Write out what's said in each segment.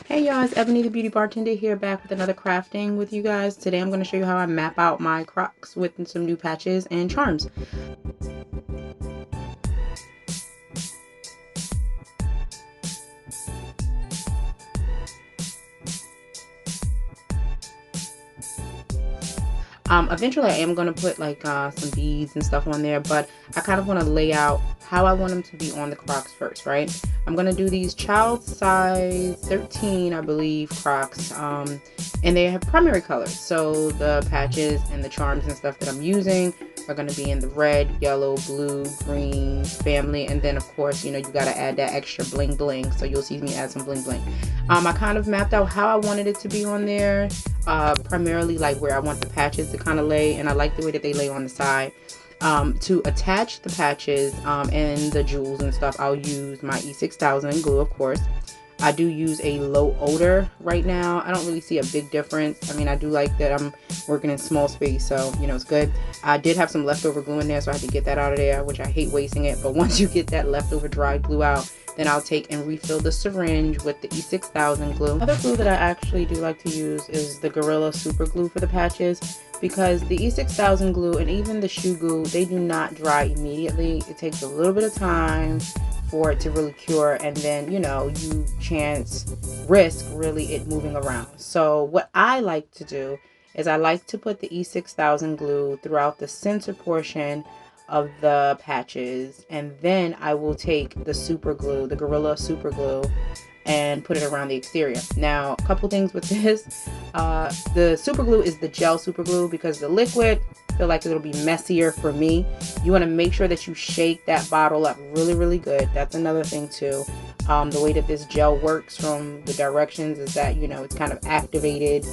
Hey y'all, it's Ebony the Beauty Bartender here, back with another crafting with you guys. Today I'm going to show you how I map out my Crocs with some new patches and charms. Eventually I am going to put like some beads and stuff on there, but I kind of want to lay out how I want them to be on the Crocs first, right? I'm going to do these child size 13, I believe, Crocs, and they have primary colors. So the patches and the charms and stuff that I'm using are going to be in the red, yellow, blue, green family, and then of course, you know, you got to add that extra bling bling, so you'll see me add some bling bling. I kind of mapped out how I wanted it to be on there, primarily like where I want the patches to kind of lay, and I like the way that they lay on the side. To attach the patches and the jewels and stuff, I'll use my E6000 glue, of course. I do use a low odor right now. I don't really see a big difference. I mean, I do like that I'm working in small space, so you know, it's good. I did have some leftover glue in there, so I had to get that out of there, which I hate wasting it. But once you get that leftover dried glue out, then I'll take and refill the syringe with the E6000 glue. Other glue that I actually do like to use is the Gorilla Super Glue for the patches, because the E6000 glue and even the shoe glue, they do not dry immediately. It takes a little bit of time for it to really cure, and then, you know, you risk really it moving around. So what I like to do is I like to put the E6000 glue throughout the center portion of the patches, and then I will take the super glue, the Gorilla Super Glue, and put it around the exterior. Now, a couple things with this. The super glue is the gel super glue, because the liquid, I feel like it'll be messier for me. You want to make sure that you shake that bottle up really good. That's another thing too. The way that this gel works from the directions is that, you know, it's kind of activated,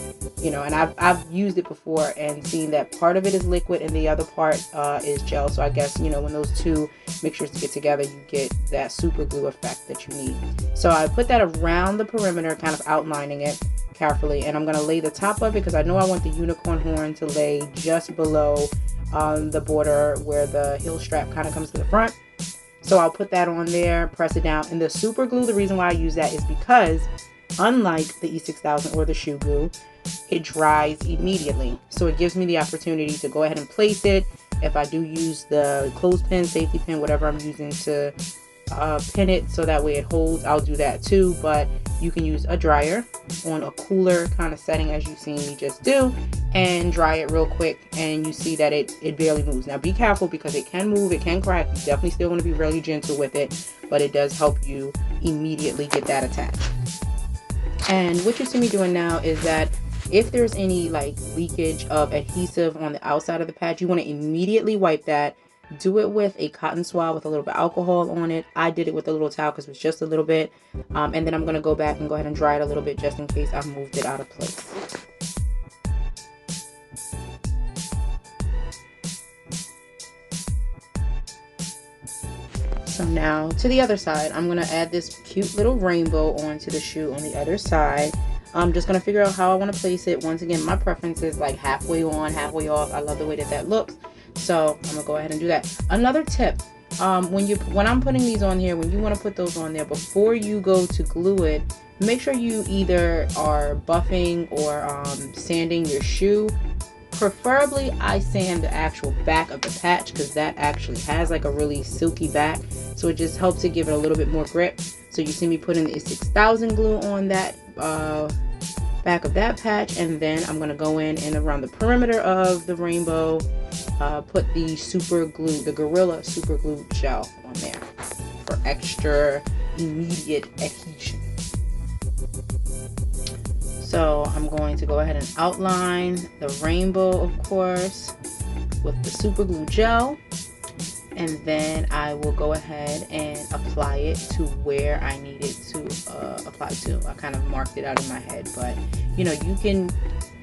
you know, and I've used it before and seen that part of it is liquid and the other part is gel. So I guess, you know, when those two mixtures get together, you get that super glue effect that you need. So I put that around the perimeter, kind of outlining it carefully, and I'm going to lay the top of it because I know I want the unicorn horn to lay just below the border where the heel strap kind of comes to the front. So I'll put that on there, press it down. And the super glue, the reason why I use that is because unlike the E6000 or the shoe glue, it dries immediately. So it gives me the opportunity to go ahead and place it. If I do use the clothespin, safety pin, whatever I'm using to pin it so that way it holds, I'll do that too. But you can use a dryer on a cooler kind of setting, as you've seen me just do, and dry it real quick, and you see that it barely moves. Now be careful because it can move, it can crack. You definitely still want to be really gentle with it, but it does help you immediately get that attached. And what you see me doing now is that if there's any like leakage of adhesive on the outside of the patch, you want to immediately wipe that. Do it with a cotton swab with a little bit of alcohol on it. I did it with a little towel because it was just a little bit. And then I'm going to go back and go ahead and dry it a little bit just in case I've moved it out of place. So now to the other side, I'm going to add this cute little rainbow onto the shoe on the other side. I'm just going to figure out how I want to place it. Once again, my preference is like halfway on, halfway off. I love the way that that looks. So I'm gonna go ahead and do that. Another tip, when I'm putting these on here, when you want to put those on there, before you go to glue it, make sure you either are buffing or sanding your shoe. Preferably I sand the actual back of the patch, because that actually has like a really silky back, so it just helps to give it a little bit more grip. So you see me putting the 6000 glue on that back of that patch, and then I'm going to go in and around the perimeter of the rainbow put the super glue, the Gorilla Super Glue gel on there for extra immediate adhesion. So I'm going to go ahead and outline the rainbow, of course, with the super glue gel, and then I will go ahead and apply it to where I need it to apply to. I kind of marked it out in my head, but you know, you can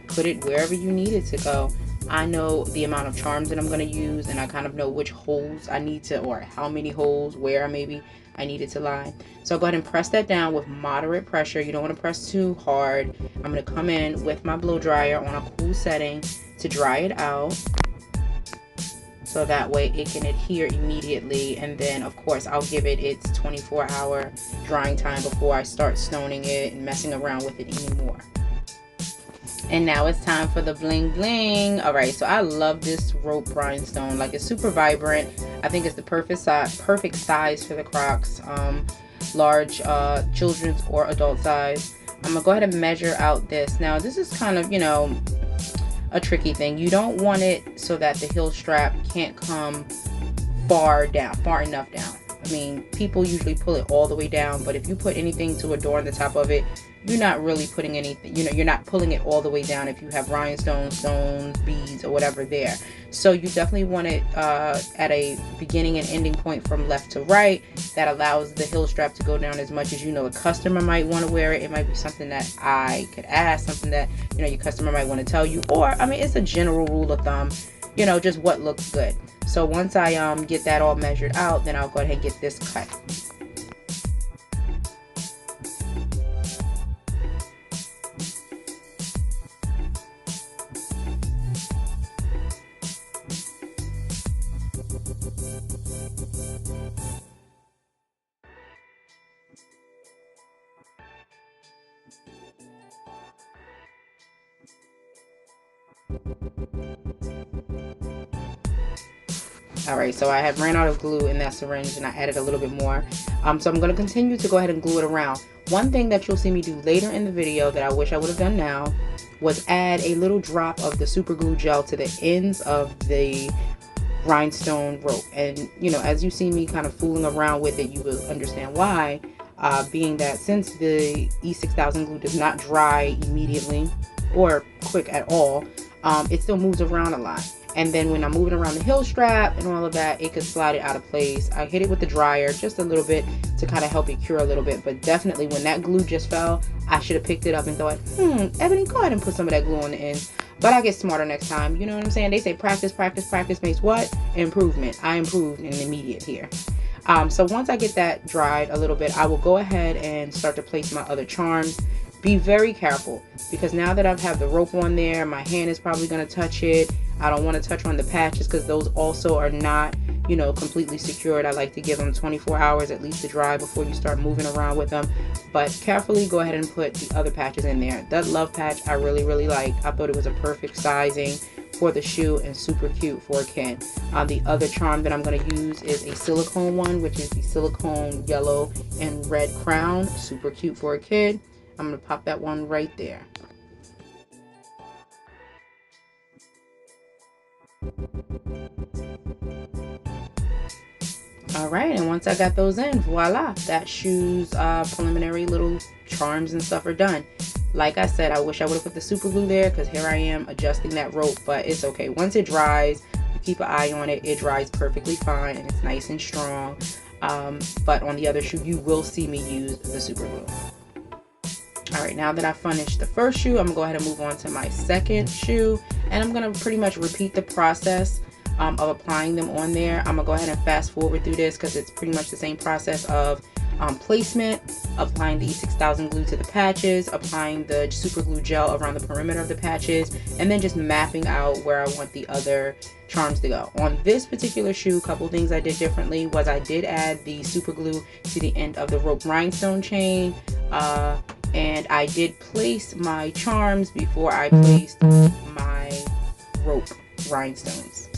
put it wherever you need it to go. I know the amount of charms that I'm going to use, and I kind of know which holes I need to, or how many holes, where maybe I need it to lie. So I'll go ahead and press that down with moderate pressure. You don't want to press too hard. I'm going to come in with my blow dryer on a cool setting to dry it out. so that way it can adhere immediately. And then of course I'll give it its 24-hour drying time before I start stoning it and messing around with it anymore. And now it's time for the bling bling. All right, so I love this rope rhinestone. Like, it's super vibrant. I think it's the perfect size for the Crocs, large children's or adult size. I'm gonna go ahead and measure out this. Now this is kind of, you know, a tricky thing. You don't want it so that the heel strap can't come far enough down. I mean, people usually pull it all the way down, but if you put anything to adorn the top of it, you're not really putting anything, you know, you're not pulling it all the way down if you have rhinestones, stones, beads, or whatever there. So you definitely want it at a beginning and ending point from left to right. That allows the heel strap to go down as much as, you know, a customer might want to wear it. It might be something that I could ask, something that, you know, your customer might want to tell you, or, I mean, it's a general rule of thumb, you know, just what looks good. So once I get that all measured out, then I'll go ahead and get this cut. Alright, so I have ran out of glue in that syringe and I added a little bit more. So I'm going to continue to go ahead and glue it around. One thing that you'll see me do later in the video that I wish I would have done now was add a little drop of the super glue gel to the ends of the rhinestone rope. And, you know, as you see me kind of fooling around with it, you will understand why. Being that since the E6000 glue does not dry immediately or quick at all, it still moves around a lot. And then when I'm moving around the heel strap and all of that, it could slide it out of place. I hit it with the dryer just a little bit to kind of help it cure a little bit. But definitely when that glue just fell, I should have picked it up and thought, Ebony, go ahead and put some of that glue on the ends. But I get smarter next time. You know what I'm saying? They say practice, practice, practice makes what? Improvement. I improved in immediate here. So once I get that dried a little bit, I will go ahead and start to place my other charms. Be very careful, because now that I've had the rope on there, my hand is probably going to touch it. I don't want to touch on the patches because those also are not, you know, completely secured. I like to give them 24 hours at least to dry before you start moving around with them. But carefully go ahead and put the other patches in there. That love patch I really, really like. I thought it was a perfect sizing for the shoe and super cute for a kid. The other charm that I'm going to use is a silicone one, which is the silicone yellow and red crown. Super cute for a kid. I'm going to pop that one right there. Alright, and once I got those in, voila, that shoe's preliminary little charms and stuff are done. Like I said, I wish I would have put the super glue there because here I am adjusting that rope, but it's okay. Once it dries, you keep an eye on it. It dries perfectly fine and it's nice and strong. But on the other shoe, you will see me use the super glue. Alright, now that I've finished the first shoe, I'm going to go ahead and move on to my second shoe. And I'm going to pretty much repeat the process of applying them on there. I'm going to go ahead and fast forward through this because it's pretty much the same process of placement, applying the E6000 glue to the patches, applying the super glue gel around the perimeter of the patches, and then just mapping out where I want the other charms to go. On this particular shoe, a couple things I did differently was I did add the super glue to the end of the rope rhinestone chain. And I did place my charms before I placed my rope rhinestones.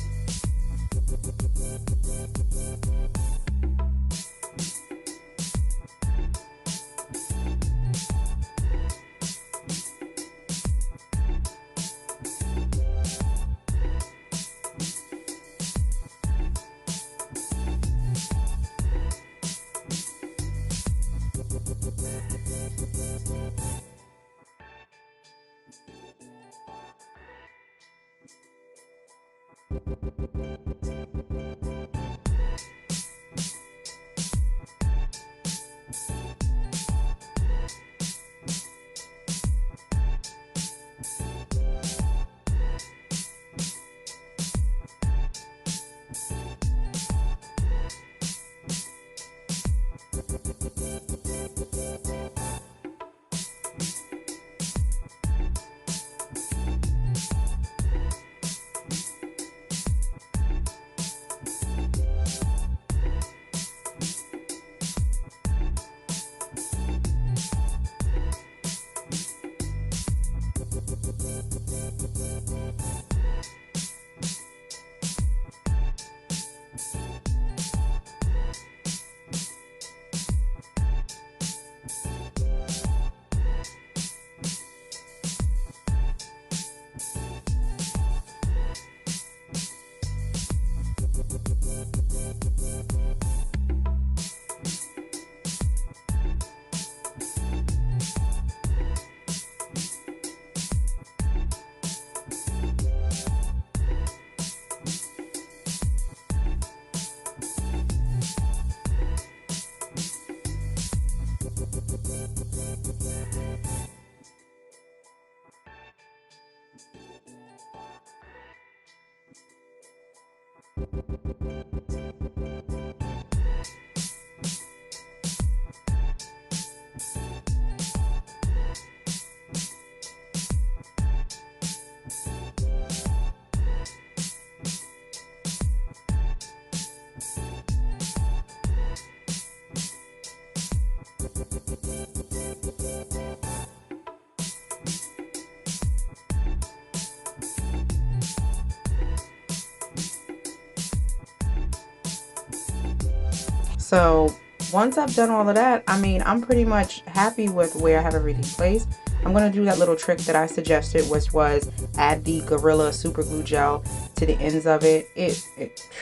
So once I've done all of that, I mean, I'm pretty much happy with where I have everything placed. I'm going to do that little trick that I suggested, which was add the Gorilla Super Glue Gel to the ends of it. It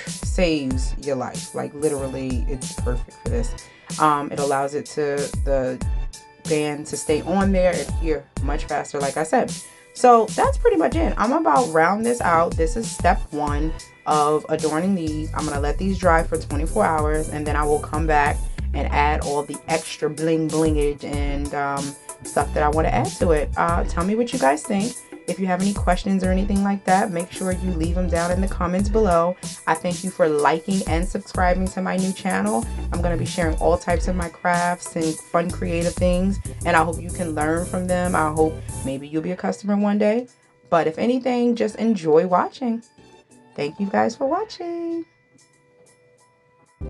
saves your life. Like literally, it's perfect for this. It allows the band to stay on there and adhere much faster, like I said. So that's pretty much it. I'm about round this out. This is step one of adorning these. I'm gonna let these dry for 24 hours and then I will come back and add all the extra bling blingage and stuff that I want to add to it. Tell me what you guys think. If you have any questions or anything like that, make sure you leave them down in the comments below. I thank you for liking and subscribing to my new channel. I'm going to be sharing all types of my crafts and fun creative things, and I hope you can learn from them. I hope maybe you'll be a customer one day. But if anything, just enjoy watching. Thank you guys for watching.